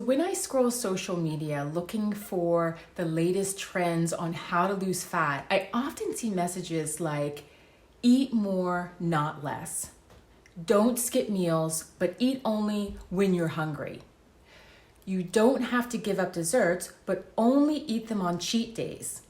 when I scroll social media looking for the latest trends on how to lose fat, I often see messages like, eat more, not less. Don't skip meals, but eat only when you're hungry. You don't have to give up desserts, but only eat them on cheat days.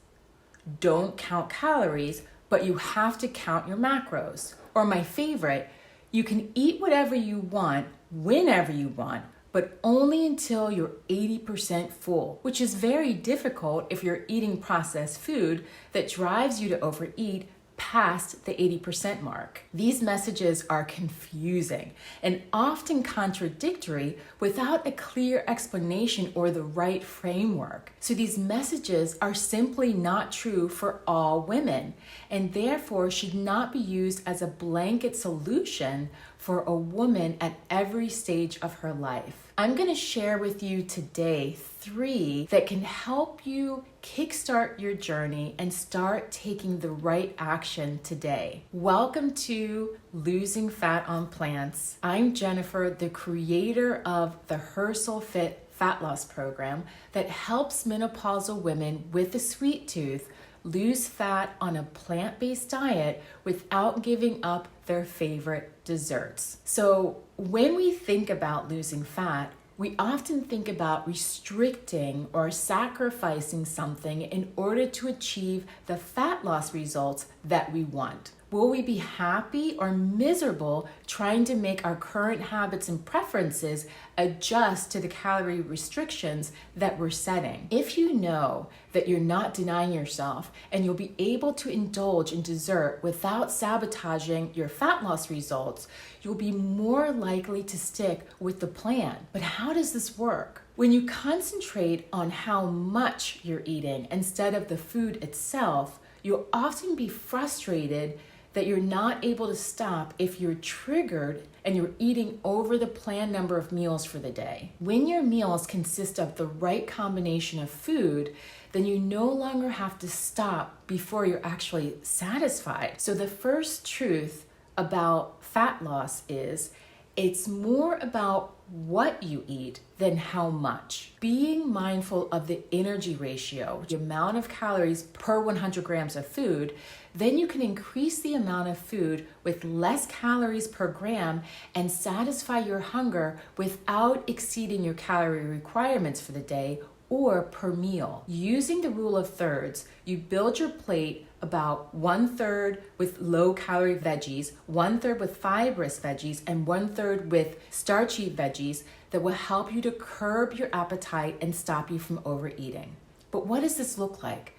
Don't count calories, but you have to count your macros. Or my favorite, you can eat whatever you want, whenever you want, but only until you're 80% full, which is very difficult if you're eating processed food that drives you to overeat past the 80% mark. These messages are confusing and often contradictory without a clear explanation or the right framework. So these messages are simply not true for all women and therefore should not be used as a blanket solution for a woman at every stage of her life. I'm going to share with you today 3 that can help you kickstart your journey and start taking the right action today. Welcome to Losing Fat on Plants. I'm Jennifer, the creator of the Hersul Fit Fat Loss Program that helps menopausal women with a sweet tooth lose fat on a plant-based diet without giving up their favorite desserts. So when we think about losing fat, we often think about restricting or sacrificing something in order to achieve the fat loss results that we want. Will we be happy or miserable trying to make our current habits and preferences adjust to the calorie restrictions that we're setting? If you know that you're not denying yourself and you'll be able to indulge in dessert without sabotaging your fat loss results, you'll be more likely to stick with the plan. But how does this work? When you concentrate on how much you're eating instead of the food itself, you'll often be frustrated that you're not able to stop if you're triggered and you're eating over the planned number of meals for the day. When your meals consist of the right combination of food, then you no longer have to stop before you're actually satisfied. So the first truth about fat loss is it's more about what you eat than how much. Being mindful of the energy ratio, the amount of calories per 100 grams of food, then you can increase the amount of food with less calories per gram and satisfy your hunger without exceeding your calorie requirements for the day or per meal. Using the rule of thirds, you build your plate about 1/3 with low-calorie veggies, 1/3 with fibrous veggies, and 1/3 with starchy veggies that will help you to curb your appetite and stop you from overeating. But what does this look like?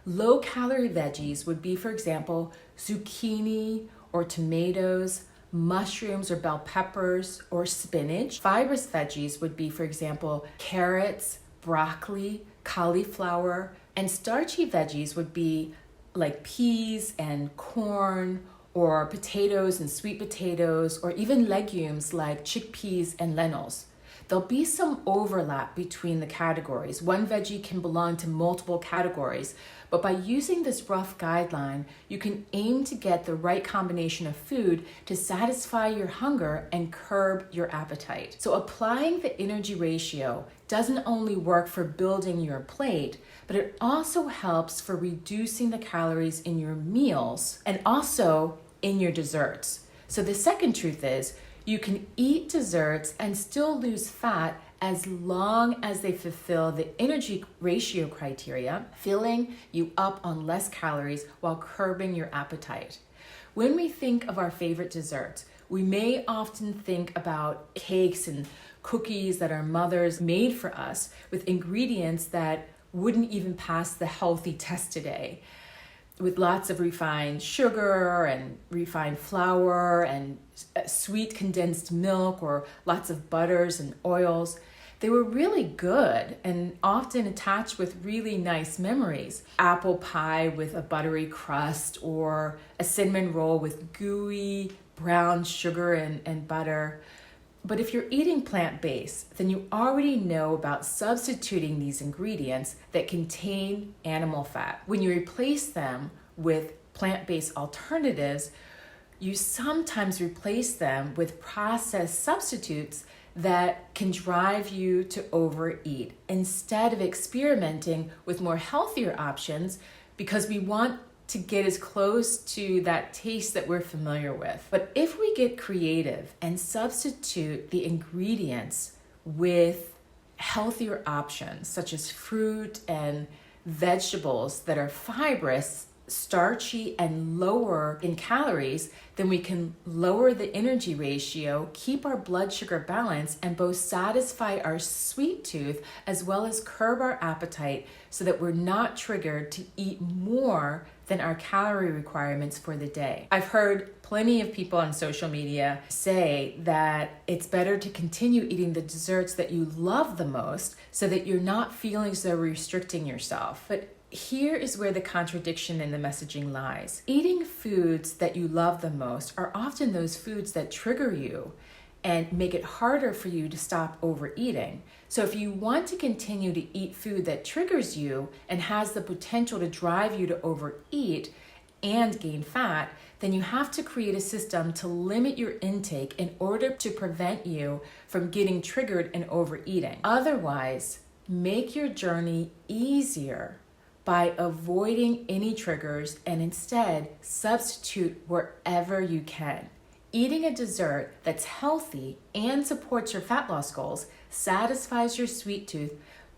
Low-calorie veggies would be, for example, zucchini or tomatoes, mushrooms or bell peppers or spinach. Fibrous veggies would be, for example, carrots, broccoli, cauliflower, and starchy veggies would be like peas and corn or potatoes and sweet potatoes or even legumes like chickpeas and lentils. There'll be some overlap between the categories. One veggie can belong to multiple categories, but by using this rough guideline, you can aim to get the right combination of food to satisfy your hunger and curb your appetite. So applying the energy ratio doesn't only work for building your plate, but it also helps for reducing the calories in your meals and also in your desserts. So the second truth is, you can eat desserts and still lose fat as long as they fulfill the energy ratio criteria, filling you up on less calories while curbing your appetite. When we think of our favorite desserts, we may often think about cakes and cookies that our mothers made for us with ingredients that wouldn't even pass the healthy test today, with lots of refined sugar and refined flour and sweet condensed milk or lots of butters and oils. They were really good and often attached with really nice memories. Apple pie with a buttery crust or a cinnamon roll with gooey brown sugar and butter. But if you're eating plant-based, then you already know about substituting these ingredients that contain animal fat. When you replace them with plant-based alternatives, you sometimes replace them with processed substitutes that can drive you to overeat instead of experimenting with more healthier options because we want to get as close to that taste that we're familiar with. But if we get creative and substitute the ingredients with healthier options, such as fruit and vegetables that are fibrous, starchy, and lower in calories, then we can lower the energy ratio, keep our blood sugar balance, and both satisfy our sweet tooth as well as curb our appetite so that we're not triggered to eat more than our calorie requirements for the day. I've heard plenty of people on social media say that it's better to continue eating the desserts that you love the most so that you're not feeling as though restricting yourself. But here is where the contradiction in the messaging lies. Eating foods that you love the most are often those foods that trigger you and make it harder for you to stop overeating. So if you want to continue to eat food that triggers you and has the potential to drive you to overeat and gain fat, then you have to create a system to limit your intake in order to prevent you from getting triggered and overeating. Otherwise, make your journey easier by avoiding any triggers and instead substitute wherever you can. Eating a dessert that's healthy and supports your fat loss goals satisfies your sweet tooth,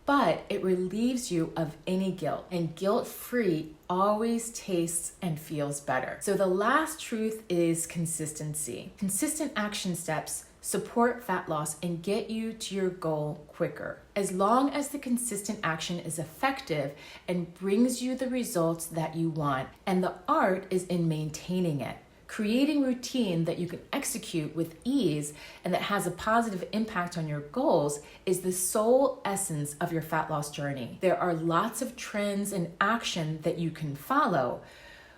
but it relieves you of any guilt. And guilt-free always tastes and feels better. So the last truth is consistency. Consistent action steps support fat loss and get you to your goal quicker. As long as the consistent action is effective and brings you the results that you want. And the art is in maintaining it. Creating routine that you can execute with ease and that has a positive impact on your goals is the sole essence of your fat loss journey. There are lots of trends and action that you can follow,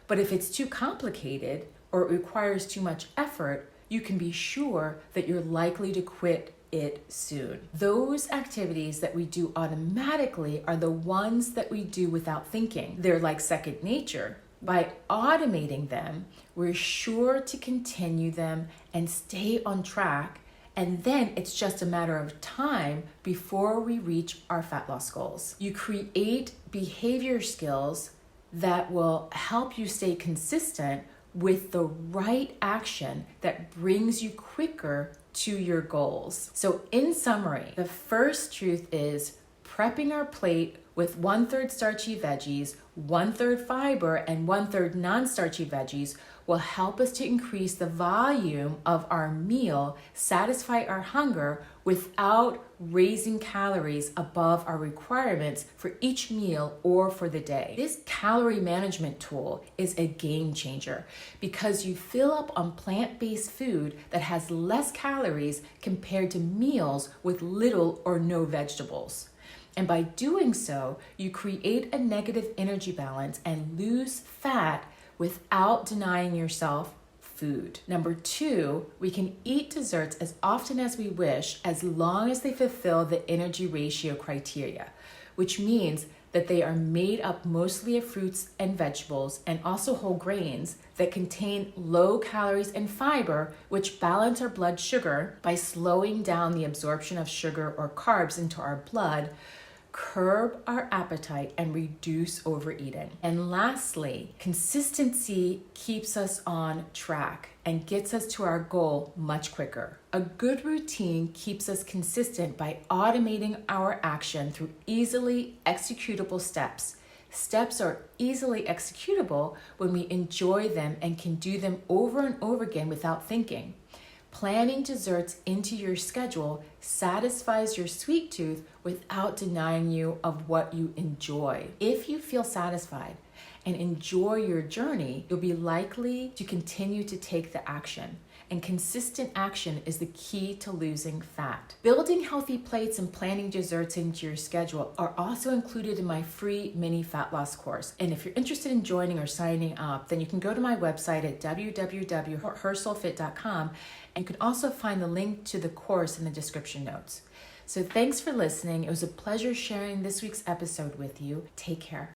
but if it's too complicated or it requires too much effort, you can be sure that you're likely to quit it soon. Those activities that we do automatically are the ones that we do without thinking. They're like second nature. By automating them, we're sure to continue them and stay on track, and then it's just a matter of time before we reach our fat loss goals. You create behavior skills that will help you stay consistent with the right action that brings you quicker to your goals. So in summary, the first truth is prepping our plate with 1/3 starchy veggies, 1/3 fiber, and 1/3 non-starchy veggies will help us to increase the volume of our meal, satisfy our hunger without raising calories above our requirements for each meal or for the day. This calorie management tool is a game changer because you fill up on plant-based food that has less calories compared to meals with little or no vegetables. And by doing so, you create a negative energy balance and lose fat without denying yourself food. Number 2, we can eat desserts as often as we wish as long as they fulfill the energy ratio criteria, which means that they are made up mostly of fruits and vegetables and also whole grains that contain low calories and fiber, which balance our blood sugar by slowing down the absorption of sugar or carbs into our blood, curb our appetite, and reduce overeating. And lastly, consistency keeps us on track and gets us to our goal much quicker. A good routine keeps us consistent by automating our action through easily executable steps. Steps are easily executable when we enjoy them and can do them over and over again without thinking. Planning desserts into your schedule satisfies your sweet tooth without denying you of what you enjoy. If you feel satisfied and enjoy your journey, you'll be likely to continue to take the action. And consistent action is the key to losing fat. Building healthy plates and planning desserts into your schedule are also included in my free mini fat loss course. And if you're interested in joining or signing up, then you can go to my website at www.hersoulfit.com, and you can also find the link to the course in the description notes. So thanks for listening. It was a pleasure sharing this week's episode with you. Take care.